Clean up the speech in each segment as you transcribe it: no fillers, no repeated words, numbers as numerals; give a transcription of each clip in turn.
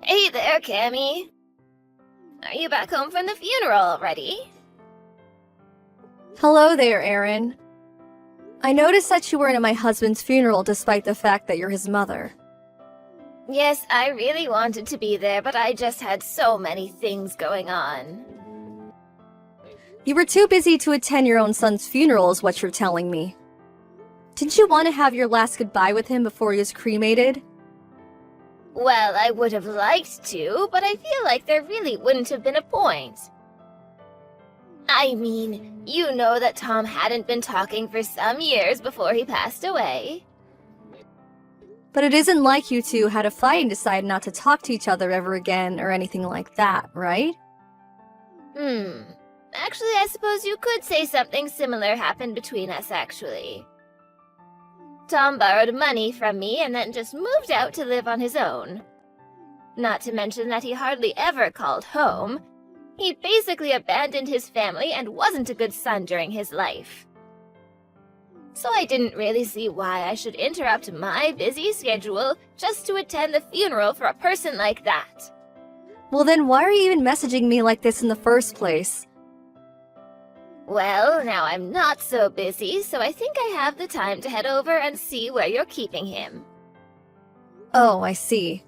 Hey there, Cammy. Are you back home from the funeral already? Hello there, Aaron. I noticed that you weren't at my husband's funeral despite the fact that you're his mother. Yes, I really wanted to be there, but I just had so many things going on. You were too busy to attend your own son's funeral is what you're telling me. Didn't you want to have your last goodbye with him before he was cremated? Well, I would have liked to, but I feel like there really wouldn't have been a point. I mean, you know that Tom hadn't been talking for some years before he passed away. But it isn't like you two had a fight and decided not to talk to each other ever again or anything like that, right? Actually, I suppose you could say something similar happened between us, actually. Tom borrowed money from me and then just moved out to live on his own. Not to mention that he hardly ever called home. He basically abandoned his family and wasn't a good son during his life. So I didn't really see why I should interrupt my busy schedule just to attend the funeral for a person like that. Well then, why are you even messaging me like this in the first place? Well, now I'm not so busy, so I think I have the time to head over and see where you're keeping him. Oh, I see.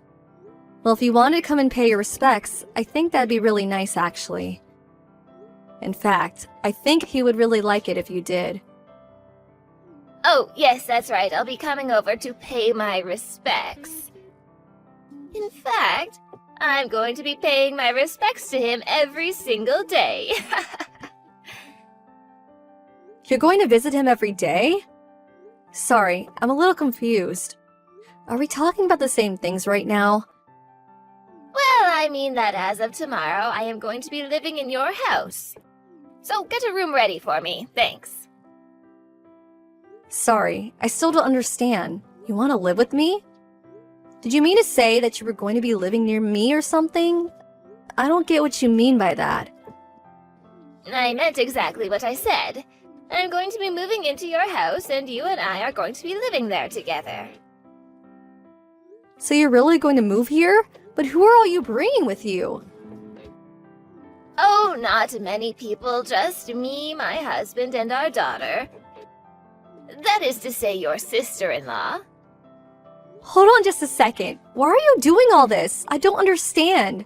Well, if you wanted to come and pay your respects, I think that'd be really nice, actually. In fact, I think he would really like it if you did. Oh, yes, that's right. I'll be coming over to pay my respects. In fact, I'm going to be paying my respects to him every single day. You're going to visit him every day? Sorry, I'm a little confused. Are we talking about the same things right now? Well, I mean that as of tomorrow, I am going to be living in your house. So get a room ready for me, thanks. Sorry, I still don't understand. You want to live with me? Did you mean to say that you were going to be living near me or something? I don't get what you mean by that. I meant exactly what I said. I'm going to be moving into your house, and you and I are going to be living there together. So you're really going to move here? But who are all you bringing with you? Oh, not many people, just me, my husband, and our daughter. That is to say, your sister-in-law. Hold on just a second. Why are you doing all this? I don't understand.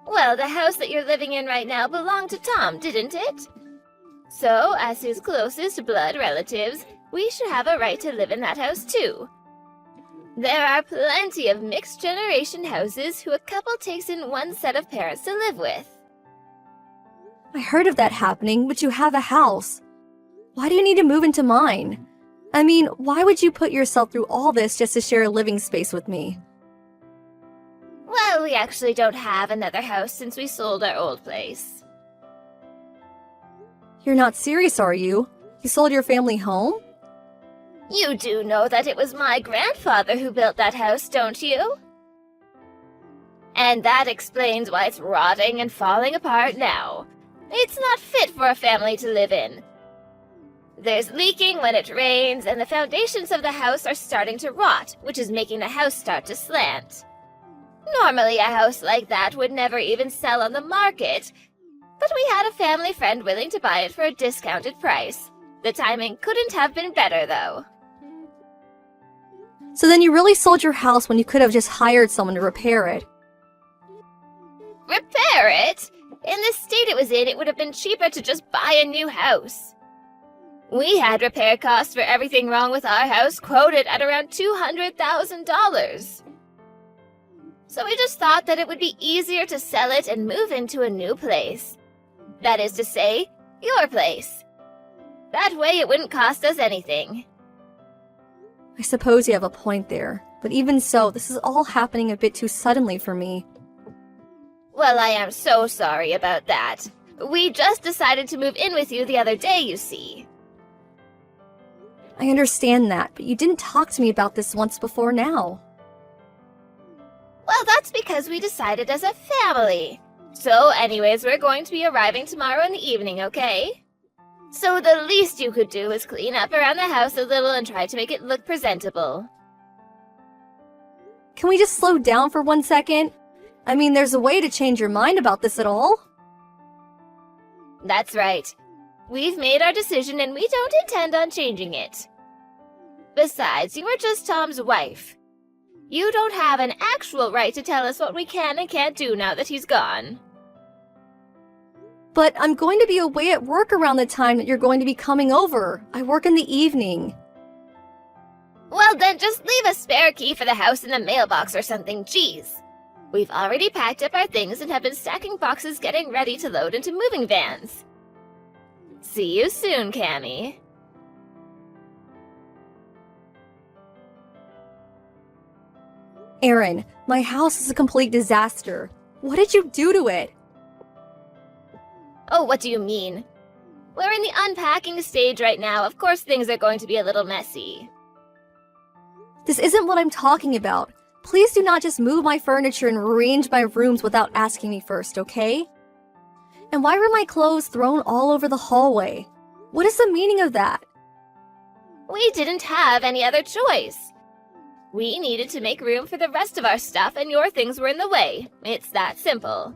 Well, the house that you're living in right now belonged to Tom, didn't it? So, as his closest blood relatives, we should have a right to live in that house too. There are plenty of mixed-generation houses who a couple takes in one set of parents to live with. I heard of that happening, but you have a house. Why do you need to move into mine? I mean, why would you put yourself through all this just to share a living space with me? Well, we actually don't have another house since we sold our old place. You're not serious, are you? You sold your family home? You do know that it was my grandfather who built that house, don't you? And that explains why it's rotting and falling apart now. It's not fit for a family to live in. There's leaking when it rains, and the foundations of the house are starting to rot, which is making the house start to slant. Normally, a house like that would never even sell on the market, but we had a family friend willing to buy it for a discounted price. The timing couldn't have been better, though. So then you really sold your house when you could have just hired someone to repair it. Repair it? In the state it was in, it would have been cheaper to just buy a new house. We had repair costs for everything wrong with our house quoted at around $200,000. So we just thought that it would be easier to sell it and move into a new place. That is to say, your place. That way it wouldn't cost us anything. I suppose you have a point there, but even so, this is all happening a bit too suddenly for me. Well, I am so sorry about that. We just decided to move in with you the other day, you see. I understand that, but you didn't talk to me about this once before now. Well, that's because we decided as a family. So anyways, we're going to be arriving tomorrow in the evening, okay? So the least you could do is clean up around the house a little and try to make it look presentable. Can we just slow down for 1 second? I mean, there's a way to change your mind about this at all. That's right. We've made our decision and we don't intend on changing it. Besides, you are just Tom's wife. You don't have an actual right to tell us what we can and can't do now that he's gone. But I'm going to be away at work around the time that you're going to be coming over. I work in the evening. Well then, just leave a spare key for the house in the mailbox or something, jeez. We've already packed up our things and have been stacking boxes getting ready to load into moving vans. See you soon, Cammy. Aaron, my house is a complete disaster. What did you do to it? Oh, what do you mean? We're in the unpacking stage right now. Of course things are going to be a little messy. This isn't what I'm talking about. Please do not just move my furniture and arrange my rooms without asking me first, okay? And why were my clothes thrown all over the hallway? What is the meaning of that? We didn't have any other choice. We needed to make room for the rest of our stuff and your things were in the way. It's that simple.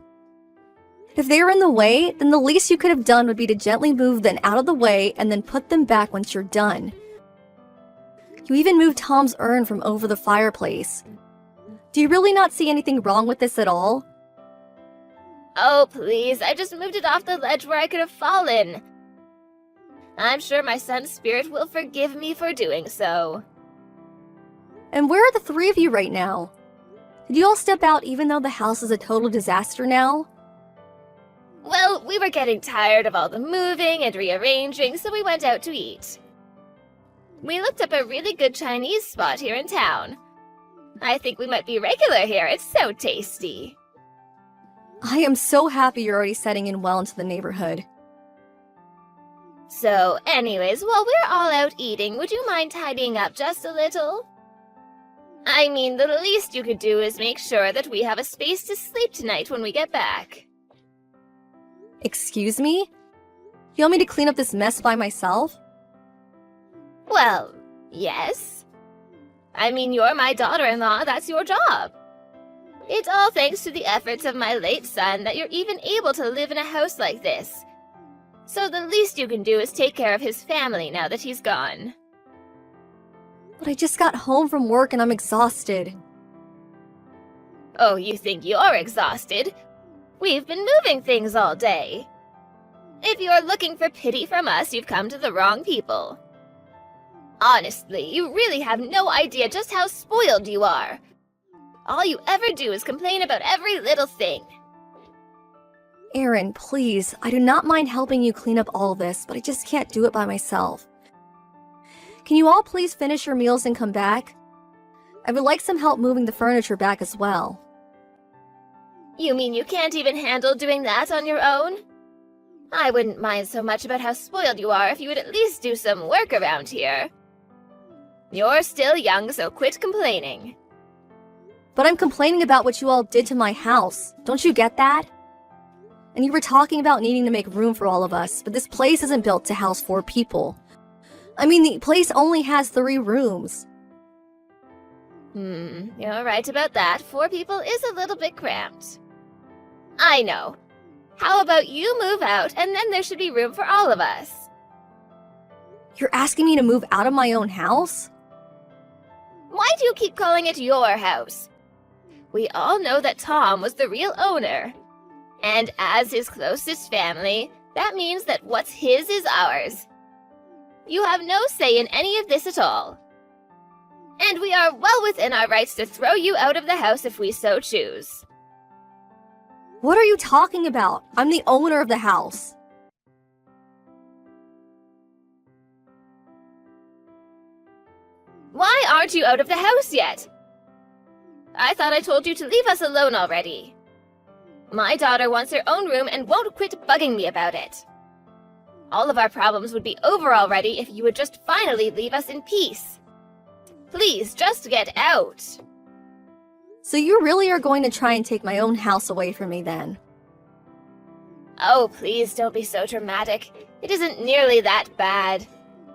If they were in the way, then the least you could have done would be to gently move them out of the way and then put them back once you're done. You even moved Tom's urn from over the fireplace. Do you really not see anything wrong with this at all? Oh, please, I just moved it off the ledge where I could have fallen. I'm sure my son's spirit will forgive me for doing so. And where are the three of you right now? Did you all step out even though the house is a total disaster now? Well, we were getting tired of all the moving and rearranging, so we went out to eat. We looked up a really good Chinese spot here in town. I think we might be regular here, it's so tasty. I am so happy you're already setting in well into the neighborhood. So, anyways, while we're all out eating, would you mind tidying up just a little? I mean, the least you could do is make sure that we have a space to sleep tonight when we get back. Excuse me? You want me to clean up this mess by myself? Well, yes. I mean, you're my daughter-in-law, that's your job. It's all thanks to the efforts of my late son that you're even able to live in a house like this. So the least you can do is take care of his family now that he's gone. But I just got home from work and I'm exhausted. Oh, you think you're exhausted? We've been moving things all day. If you're looking for pity from us, you've come to the wrong people. Honestly, you really have no idea just how spoiled you are. All you ever do is complain about every little thing. Aaron, please, I do not mind helping you clean up all this, but I just can't do it by myself. Can you all please finish your meals and come back? I would like some help moving the furniture back as well. You mean you can't even handle doing that on your own? I wouldn't mind so much about how spoiled you are if you would at least do some work around here. You're still young, so quit complaining. But I'm complaining about what you all did to my house. Don't you get that? And you were talking about needing to make room for all of us, but this place isn't built to house 4 people. I mean, the place only has 3 rooms. You're right about that. 4 people is a little bit cramped. I know. How about you move out, and then there should be room for all of us? You're asking me to move out of my own house? Why do you keep calling it your house? We all know that Tom was the real owner. And as his closest family, that means that what's his is ours. You have no say in any of this at all. And we are well within our rights to throw you out of the house if we so choose. What are you talking about? I'm the owner of the house. Why aren't you out of the house yet? I thought I told you to leave us alone already. My daughter wants her own room and won't quit bugging me about it. All of our problems would be over already if you would just finally leave us in peace. Please, just get out. So you really are going to try and take my own house away from me then? Oh, please don't be so dramatic. It isn't nearly that bad.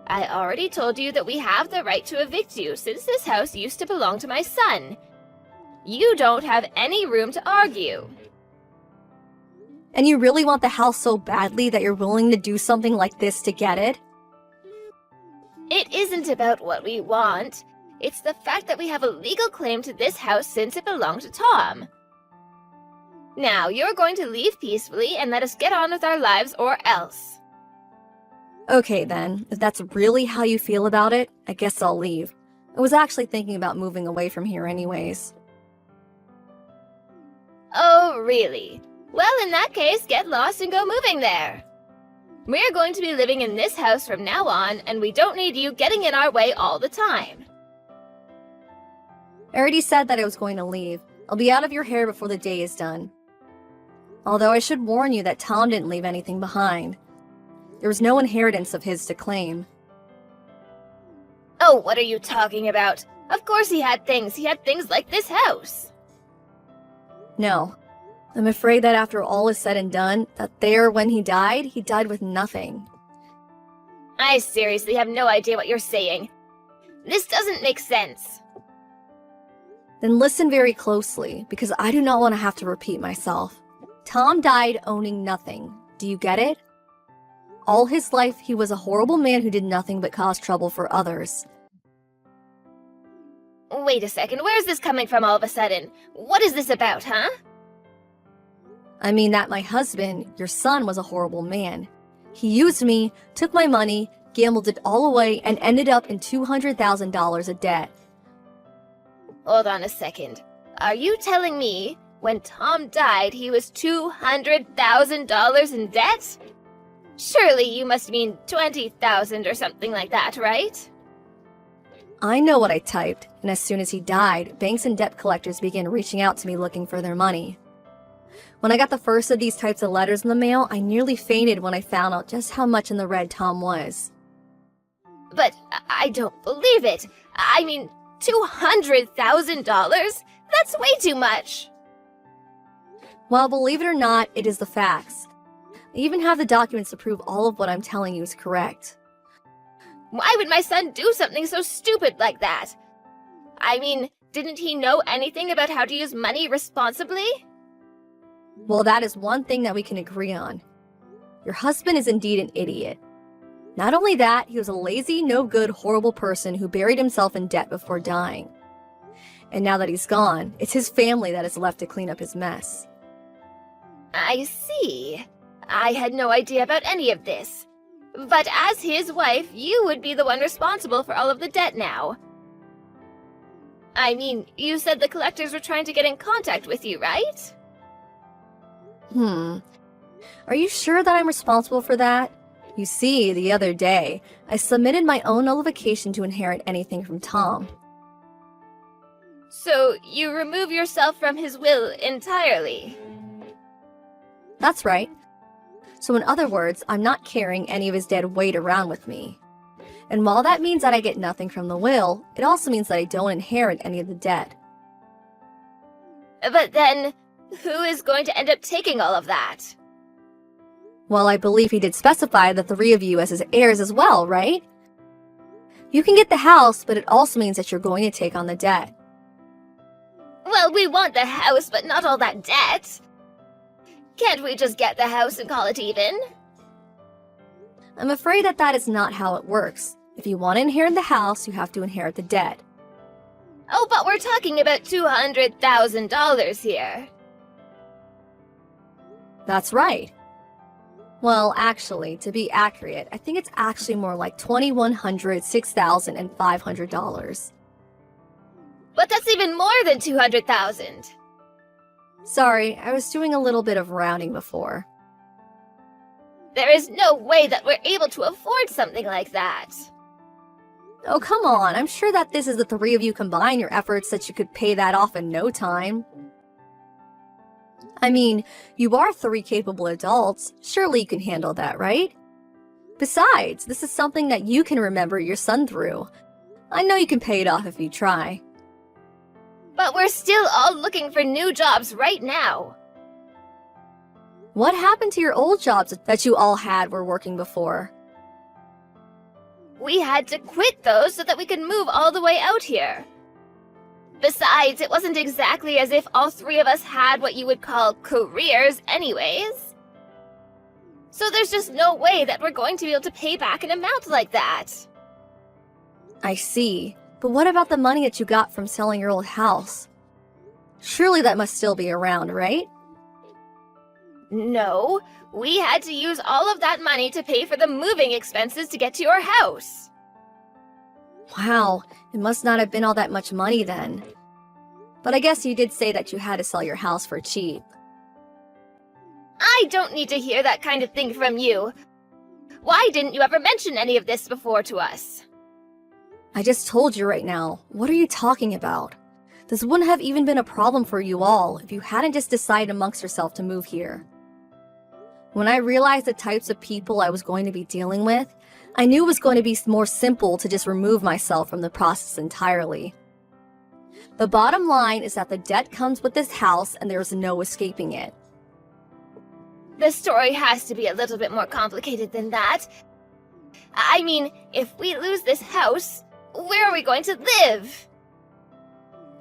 I already told you that we have the right to evict you since this house used to belong to my son. You don't have any room to argue. And you really want the house so badly that you're willing to do something like this to get it? It isn't about what we want. It's the fact that we have a legal claim to this house since it belonged to Tom. Now, you're going to leave peacefully and let us get on with our lives or else. Okay then, if that's really how you feel about it, I guess I'll leave. I was actually thinking about moving away from here anyways. Oh, really? Well, in that case, get lost and go moving there. We're going to be living in this house from now on, and we don't need you getting in our way all the time. I already said that I was going to leave. I'll be out of your hair before the day is done. Although I should warn you that Tom didn't leave anything behind. There was no inheritance of his to claim. Oh, what are you talking about? Of course he had things. He had things like this house. No. I'm afraid that after all is said and done, when he died with nothing. I seriously have no idea what you're saying. This doesn't make sense. Then listen very closely, because I do not want to have to repeat myself. Tom died owning nothing. Do you get it? All his life, he was a horrible man who did nothing but cause trouble for others. Wait a second, where's this coming from all of a sudden? What is this about, huh? I mean that my husband, your son, was a horrible man. He used me, took my money, gambled it all away, and ended up in $200,000 of debt. Hold on a second. Are you telling me when Tom died he was $200,000 in debt? Surely you must mean 20,000 or something like that, right? I know what I typed, and as soon as he died, banks and debt collectors began reaching out to me looking for their money. When I got the first of these types of letters in the mail, I nearly fainted when I found out just how much in the red Tom was. But I don't believe it. I mean, $200,000? That's way too much. Well, believe it or not, it is the facts. I even have the documents to prove all of what I'm telling you is correct. Why would my son do something so stupid like that? I mean, didn't he know anything about how to use money responsibly? Well, that is one thing that we can agree on. Your husband is indeed an idiot. Not only that, he was a lazy, no-good, horrible person who buried himself in debt before dying. And now that he's gone, it's his family that is left to clean up his mess. I see. I had no idea about any of this. But as his wife, you would be the one responsible for all of the debt now. I mean, you said the collectors were trying to get in contact with you, right? Are you sure that I'm responsible for that? You see, the other day, I submitted my own nullification to inherit anything from Tom. So you remove yourself from his will entirely? That's right. So in other words, I'm not carrying any of his dead weight around with me. And while that means that I get nothing from the will, it also means that I don't inherit any of the debt. But then, who is going to end up taking all of that? Well, I believe he did specify the three of you as his heirs as well, right? You can get the house, but it also means that you're going to take on the debt. Well, we want the house, but not all that debt. Can't we just get the house and call it even? I'm afraid that that is not how it works. If you want to inherit the house, you have to inherit the debt. Oh, but we're talking about $200,000 here. That's right. Well, actually, to be accurate, I think it's actually more like $2,106,500. But that's even more than $200,000. Sorry, I was doing a little bit of rounding before. There is no way that we're able to afford something like that. Oh, come on. I'm sure that this is the three of you combine your efforts that you could pay that off in no time. I mean, you are three capable adults. Surely you can handle that, right? Besides, this is something that you can remember your son through. I know you can pay it off if you try. But we're still all looking for new jobs right now. What happened to your old jobs that you all had were working before? We had to quit those so that we could move all the way out here. Besides, it wasn't exactly as if all three of us had what you would call careers anyways. So there's just no way that we're going to be able to pay back an amount like that. I see. But what about the money that you got from selling your old house? Surely that must still be around, right? No, we had to use all of that money to pay for the moving expenses to get to your house. Wow, it must not have been all that much money then. But I guess you did say that you had to sell your house for cheap. I don't need to hear that kind of thing from you. Why didn't you ever mention any of this before to us? I just told you right now. What are you talking about? This wouldn't have even been a problem for you all if you hadn't just decided amongst yourself to move here. When I realized the types of people I was going to be dealing with, I knew it was going to be more simple to just remove myself from the process entirely. The bottom line is that the debt comes with this house and there's no escaping it. The story has to be a little bit more complicated than that. I mean, if we lose this house, where are we going to live?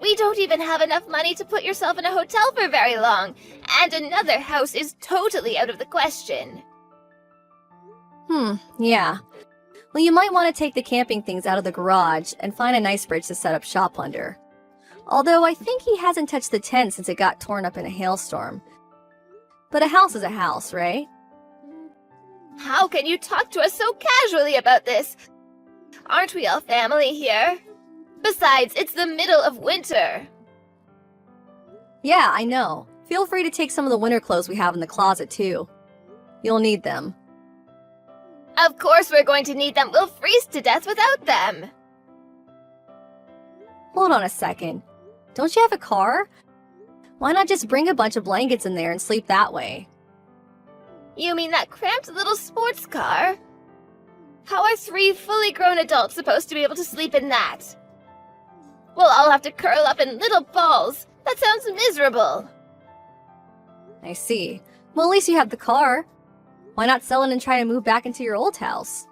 We don't even have enough money to put yourself in a hotel for very long, and another house is totally out of the question. Yeah. Well, you might want to take the camping things out of the garage and find a nice bridge to set up shop under. Although I think he hasn't touched the tent since it got torn up in a hailstorm. But a house is a house, right? How can you talk to us so casually about this? Aren't we all family here? Besides, it's the middle of winter. Yeah, I know. Feel free to take some of the winter clothes we have in the closet, too. You'll need them. Of course we're going to need them. We'll freeze to death without them. Hold on a second. Don't you have a car? Why not just bring a bunch of blankets in there and sleep that way? You mean that cramped little sports car? How are 3 fully grown adults supposed to be able to sleep in that? We'll all have to curl up in little balls. That sounds miserable. I see. Well, at least you have the car. Why not sell it and try to move back into your old house?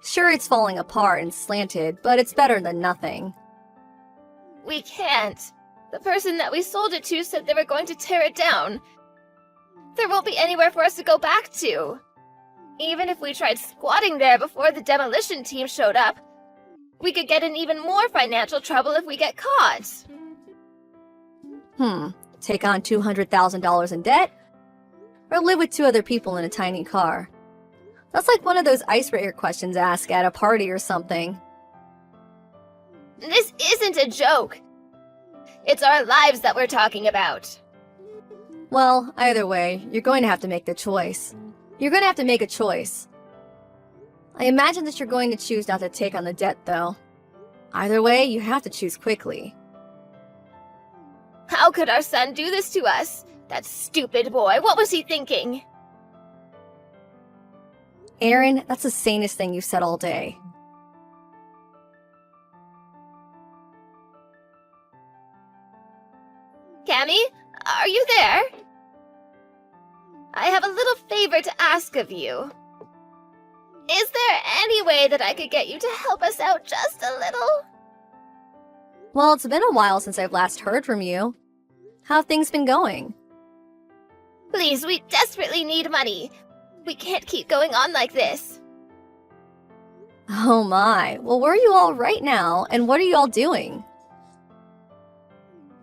Sure, it's falling apart and slanted, but it's better than nothing. We can't. The person that we sold it to said they were going to tear it down. There won't be anywhere for us to go back to. Even if we tried squatting there before the demolition team showed up, we could get in even more financial trouble if we get caught. Take on $200,000 in debt? Or live with 2 other people in a tiny car? That's like one of those icebreaker questions asked at a party or something. This isn't a joke. It's our lives that we're talking about. Well, either way, you're going to have to make the choice. You're going to have to make a choice. I imagine that you're going to choose not to take on the debt, though. Either way, you have to choose quickly. How could our son do this to us? That stupid boy, what was he thinking? Aaron, that's the sanest thing you've said all day. Cammy, are you there? I have a little favor to ask of you. Is there any way that I could get you to help us out just a little? Well, it's been a while since I've last heard from you. How have things been going? Please, we desperately need money. We can't keep going on like this. Oh my, well where are you all right now, and what are you all doing?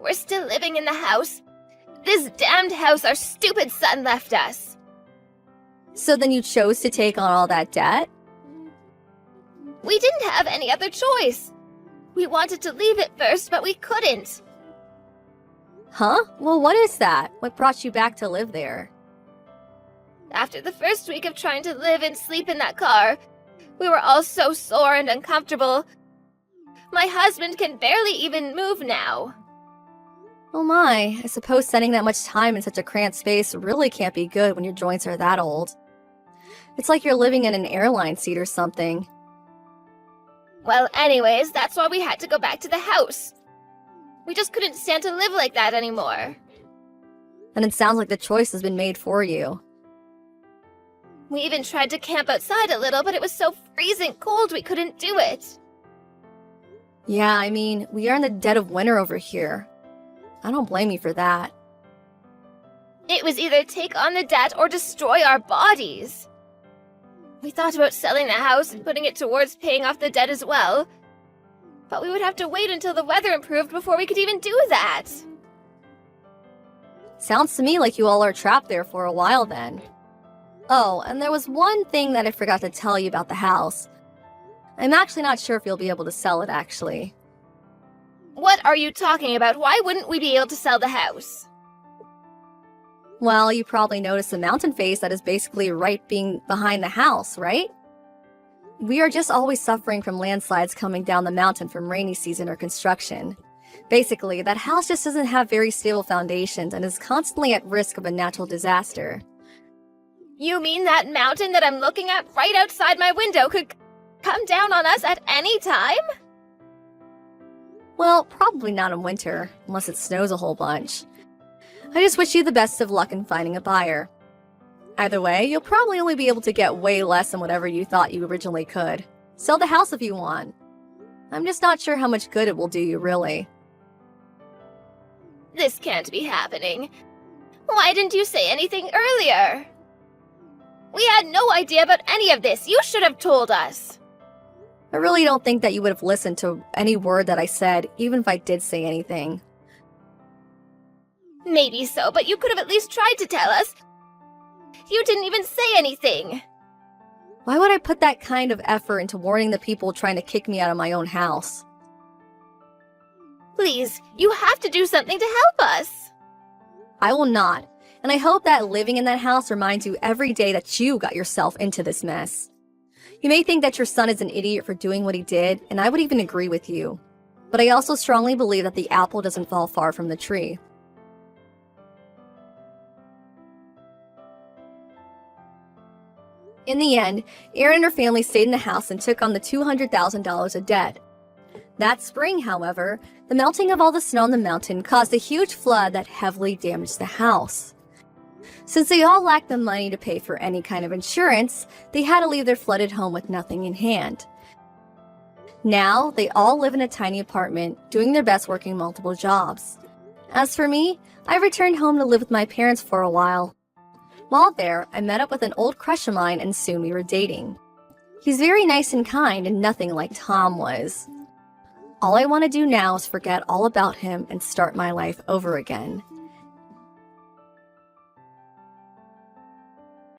We're still living in the house. This damned house our stupid son left us. So then you chose to take on all that debt? We didn't have any other choice. We wanted to leave it first, but we couldn't. Huh? Well, what is that? What brought you back to live there? After the first week of trying to live and sleep in that car, we were all so sore and uncomfortable. My husband can barely even move now. Oh my, I suppose spending that much time in such a cramped space really can't be good when your joints are that old. It's like you're living in an airline seat or something. Well, anyways, that's why we had to go back to the house. We just couldn't stand to live like that anymore. And it sounds like the choice has been made for you. We even tried to camp outside a little, but it was so freezing cold we couldn't do it. Yeah, I mean, we are in the dead of winter over here. I don't blame you for that. It was either take on the debt or destroy our bodies. We thought about selling the house and putting it towards paying off the debt as well. But we would have to wait until the weather improved before we could even do that. Sounds to me like you all are trapped there for a while then. Oh, and there was one thing that I forgot to tell you about the house. I'm actually not sure if you'll be able to sell it, actually. What are you talking about? Why wouldn't we be able to sell the house? Well, you probably noticed the mountain face that is basically right being behind the house, right? We are just always suffering from landslides coming down the mountain from rainy season or construction. Basically, that house just doesn't have very stable foundations and is constantly at risk of a natural disaster. You mean that mountain that I'm looking at right outside my window could come down on us at any time? Well, probably not in winter, unless it snows a whole bunch. I just wish you the best of luck in finding a buyer. Either way, you'll probably only be able to get way less than whatever you thought you originally could. Sell the house if you want. I'm just not sure how much good it will do you, really. This can't be happening. Why didn't you say anything earlier? We had no idea about any of this. You should have told us. I really don't think that you would have listened to any word that I said, even if I did say anything. Maybe so, but you could have at least tried to tell us. You didn't even say anything. Why would I put that kind of effort into warning the people trying to kick me out of my own house? Please, you have to do something to help us. I will not, and I hope that living in that house reminds you every day that you got yourself into this mess. You may think that your son is an idiot for doing what he did, and I would even agree with you. But I also strongly believe that the apple doesn't fall far from the tree. In the end, Erin and her family stayed in the house and took on the $200,000 of debt. That spring, however, the melting of all the snow on the mountain caused a huge flood that heavily damaged the house. Since they all lacked the money to pay for any kind of insurance, they had to leave their flooded home with nothing in hand. Now, they all live in a tiny apartment, doing their best working multiple jobs. As for me, I returned home to live with my parents for a while. While there, I met up with an old crush of mine and soon we were dating. He's very nice and kind and nothing like Tom was. All I want to do now is forget all about him and start my life over again.